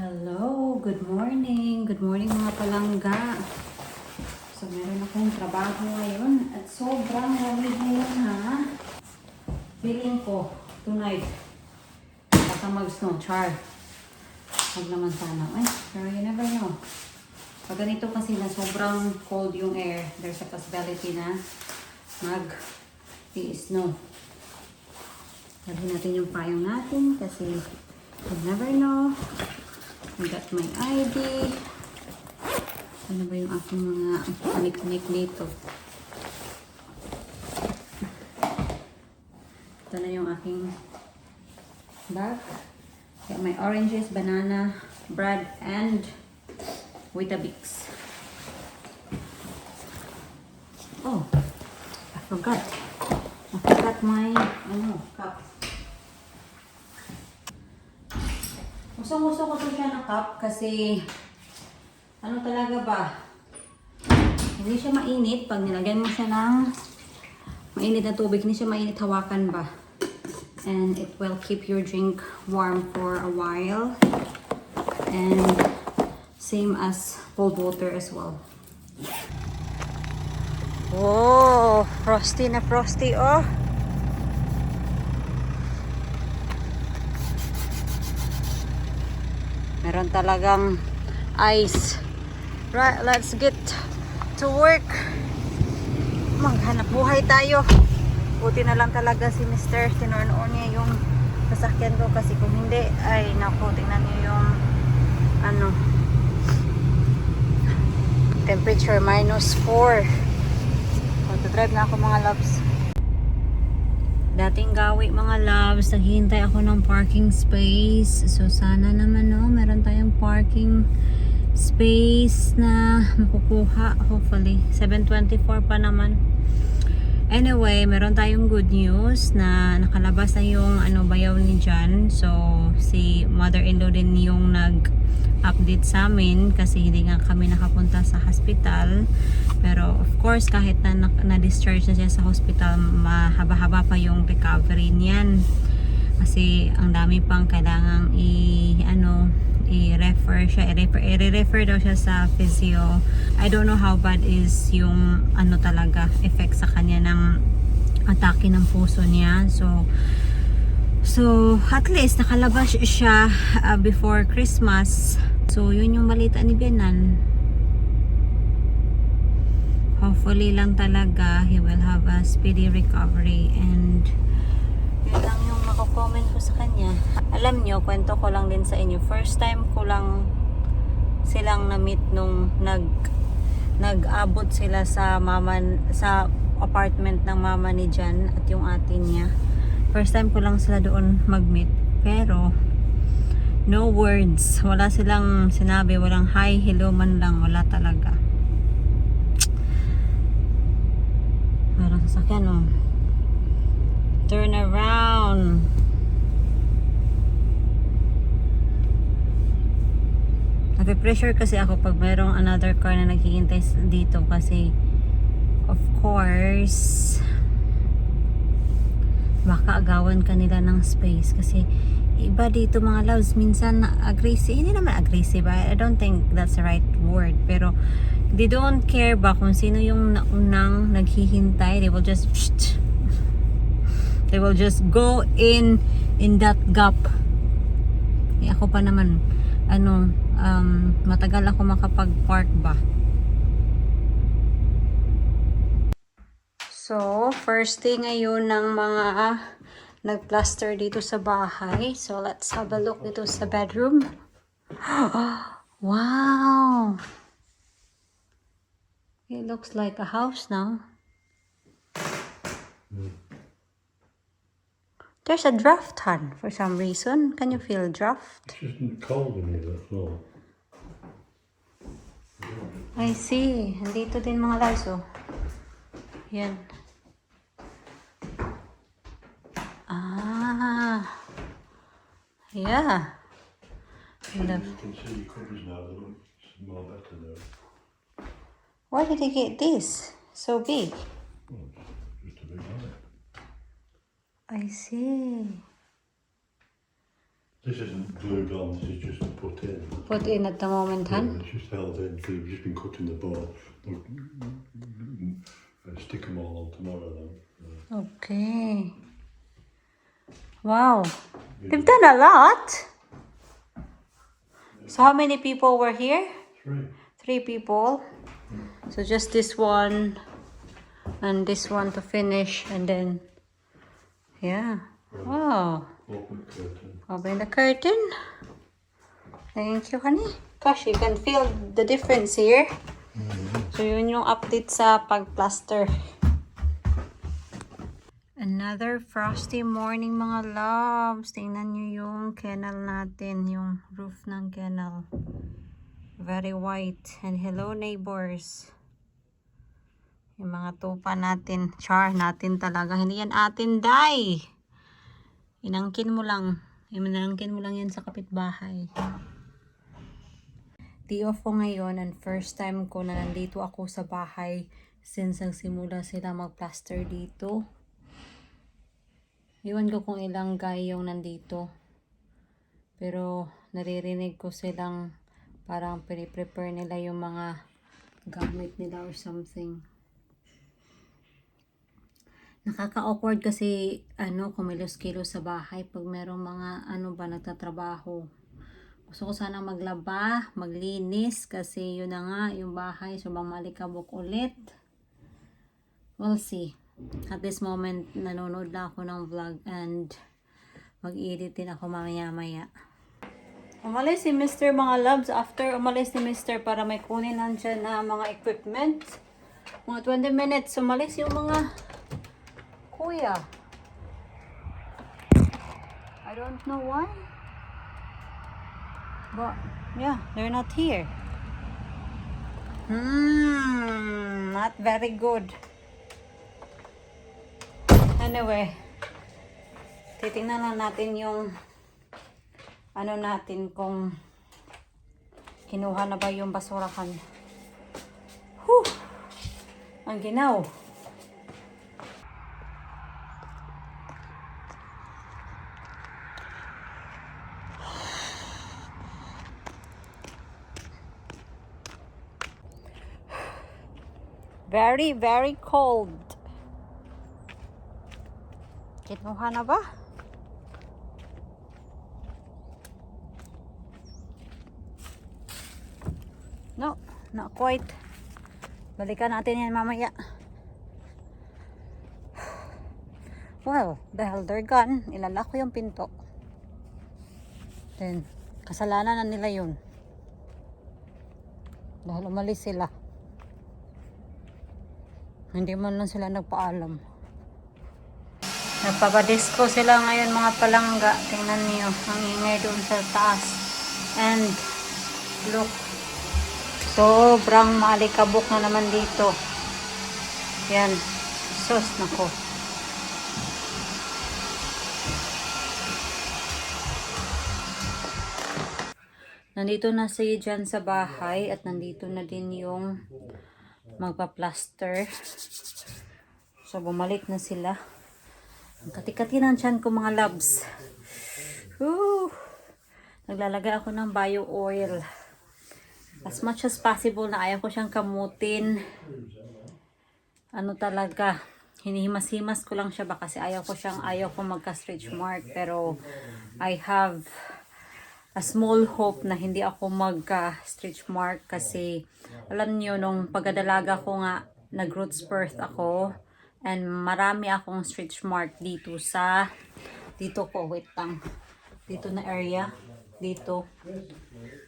Hello, good morning. Good morning mga palangga. So meron akong trabaho ngayon at sobrang lamig ngayon ha. Feeling ko tonight baka mag-snow, char. Huwag naman sana. Ay, pero you never know. Pag ganito kasi na sobrang cold yung air, there's a possibility na mag-i-snow. Sabihin natin yung payong natin kasi you never know. I got my ID. Ano ba yung aking mga kanik-kanik dito? Ito na yung aking bag. Got my oranges, banana, bread, and Weetabix. Oh, I forgot. I forgot my cup. Gusto ko to siya na cup kasi talaga ba? Hindi siya mainit pag nilagyan mo siya ng mainit na tubig, hindi siya mainit hawakan ba? And it will keep your drink warm for a while. And same as cold water as well. Oh, frosty na frosty oh. Meron talagang ice. Right, let's get to work. Maghanap buhay tayo. Buti na lang talaga si Mr. Tinornoon niya yung sasakyan ko kasi kung hindi, ay naku, tingnan niyo yung temperature -4. Magdadrive na ako mga loves. Dating gawi mga loves, naghihintay ako ng parking space. So sana naman meron tayong parking space na makukuha. Hopefully, 7:24 pa naman. Anyway, meron tayong good news na nakalabas na yung bayaw ni John. So si mother-in-law din yung nag-update sa amin kasi hindi nga kami nakapunta sa hospital. Pero of course kahit na-discharge na siya sa hospital, mahaba-haba pa yung recovery niyan. Kasi ang dami pang kailangang i-refer siya. I-refer daw siya sa physio. I don't know how bad is yung talaga effect sa kanya ng atake ng puso niya. So at least nakalabas siya before Christmas. So yun yung balita ni Benan. Hopefully lang talaga he will have a speedy recovery, and yun lang yung mako-comment ko sa kanya. Alam nyo, kwento ko lang din sa inyo, first time ko lang silang na-meet nung nag-abot sila sa apartment ng mama ni Jan at yung ate niya. First time ko lang sila doon mag-meet, pero no words, wala silang sinabi, walang hi, hello man lang, wala talaga. Parang sasakyan turn around. Nape-pressure kasi ako pag mayroong another car na naghihintay dito kasi of course baka agawan kanila ng space kasi iba dito mga loves, minsan aggressive, hindi naman aggressive, I don't think that's the right word, pero they don't care ba kung sino yung naunang naghihintay. They will just go in that gap. Ako pa naman matagal ako makapag-park ba. So first day ngayon ng mga nag-plaster dito sa bahay. So let's have a look dito sa bedroom. Wow, it looks like a house now. There's a draft fan for some reason. Can you feel draft? It's just cold in here, that's all. I see. Andito din mga loves, Yan. Ah. Yeah. You can see your cupboards now, they look more better there. Why did you get this? So big. Well, it's just a bit light. I see. This isn't glued on, this is just put in. Put in at the moment, Yeah, hun? it's just held in, so we've just been cutting the board. Stick them all on tomorrow then. Okay. Wow. They've done a lot. So how many people were here? 3. 3 people. So just this one and this one to finish, and then yeah. Wow. Open the curtain. Open the curtain. Thank you, honey. Gosh, you can feel the difference here. So yun yung update sa pag-plaster. Another frosty morning, mga loves. Tingnan nyo yung kennel natin, yung roof ng kennel. Very white. And hello, neighbors. Yung mga tupa natin. Char natin talaga. Hindi yan atin, Day. Inangkin mo lang. Inangkin mo lang yan sa kapitbahay. Day off ko ngayon and first time ko na nandito ako sa bahay since nagsimula sila mag-plaster dito. Iwan ko kung ilang guy yung nandito. Pero naririnig ko silang parang pre-prepare nila yung mga gamit nila or something. Nakaka-awkward kasi kumilos-kilos sa bahay pag merong mga nagtatrabaho. Gusto ko sana maglaba, maglinis kasi yun na nga yung bahay sobrang malikabok ulit. We'll see. At this moment, nanonood na ako ng vlog and mag-edit din ako mamaya-maya. Umalis si Mr. mga loves. After umalis ni Mr. para may kunin nandiyan na mga equipment. Mga 20 minutes, umalis yung mga kuya. I don't know why. But, yeah, they're not here. Not very good. Anyway, titingnan lang natin yung natin kung kinuha na ba yung basurahan. Whew! Ang ginaw. Very, very cold. Kinuha na ba? No, not quite. Balikan natin yan mamaya. Well, dahil they're gone, ilalak ko yung pinto. Then, kasalanan na nila yun. Dahil umalis sila. Hindi man lang sila nagpaalam. Nagpapadisko sila ngayon mga palangga. Tingnan niyo, ang ingay doon sa taas. And, look. Sobrang maalikabok na naman dito. Yan. Sus, nako. Nandito na si Jan sa bahay at nandito na din yung magpa-plaster. So, bumalik na sila. Ang kati-kati ng tiyan ko mga loves. Woo! Naglalagay ako ng bio oil. As much as possible na ayaw ko siyang kamutin. Talaga, hinihimas-himas ko lang siya ba kasi ayaw ko magka-stretch mark. Pero, I have a small hope na hindi ako magka-stretch mark kasi alam niyo nung pagdadalaga ko nga nag-roots birth ako and marami akong stretch mark dito ko, wait lang, dito na area, dito,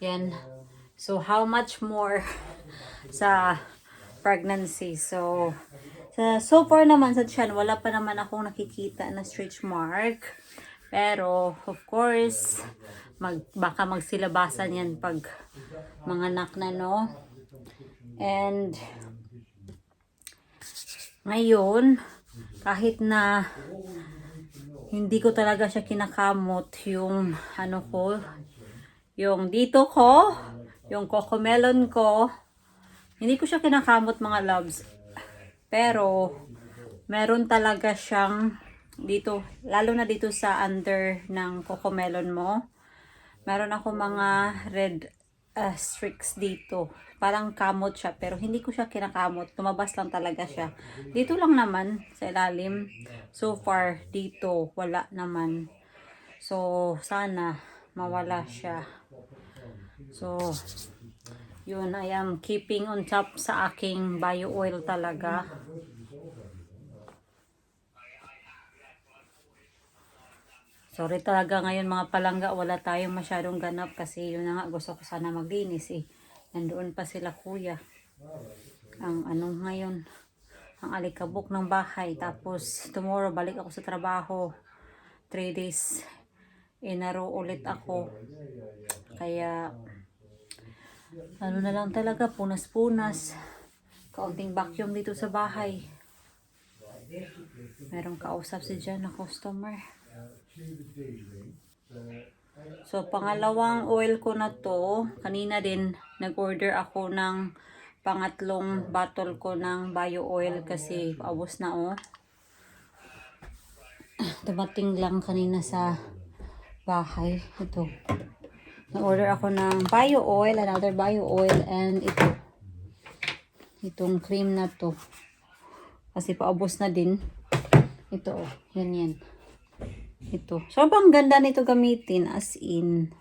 yan. So how much more sa pregnancy. So far naman sa tiyan wala pa naman akong nakikita na stretch mark, pero of course baka magsilabasan yan pag mga anak na, no? And ngayon, kahit na hindi ko talaga siya kinakamot yung yung dito ko, yung cocomelon ko, hindi ko siya kinakamot mga loves. Pero meron talaga siyang dito, lalo na dito sa under ng cocomelon mo. Meron ako mga red streaks dito. Parang kamot siya, pero hindi ko siya kinakamot. Lumabas lang talaga siya. Dito lang naman, sa ilalim. So far, dito, wala naman. So, sana mawala siya. So, yun, I am keeping on top sa aking bio oil talaga. Sorry talaga ngayon mga palangga, wala tayong masyadong ganap kasi yun na nga, gusto ko sana maglinis eh. Nandoon pa sila kuya. Ang anong ngayon, ang alikabok ng bahay. Tapos tomorrow balik ako sa trabaho. 3 days in a row ulit ako. Kaya ano na lang talaga, punas-punas. Kaunting vacuum dito sa bahay. Merong kausap si Jan na customer. So, pangalawang oil ko na to. Kanina din, nag-order ako ng pangatlong bottle ko ng bio oil kasi paubos na oh. Dumating lang kanina sa bahay. Ito. Nag-order ako ng bio oil, another bio oil, and ito. Itong cream na to. Kasi paubos na din. Ito oh. Yan. Ito. Sobrang ganda nito gamitin as in.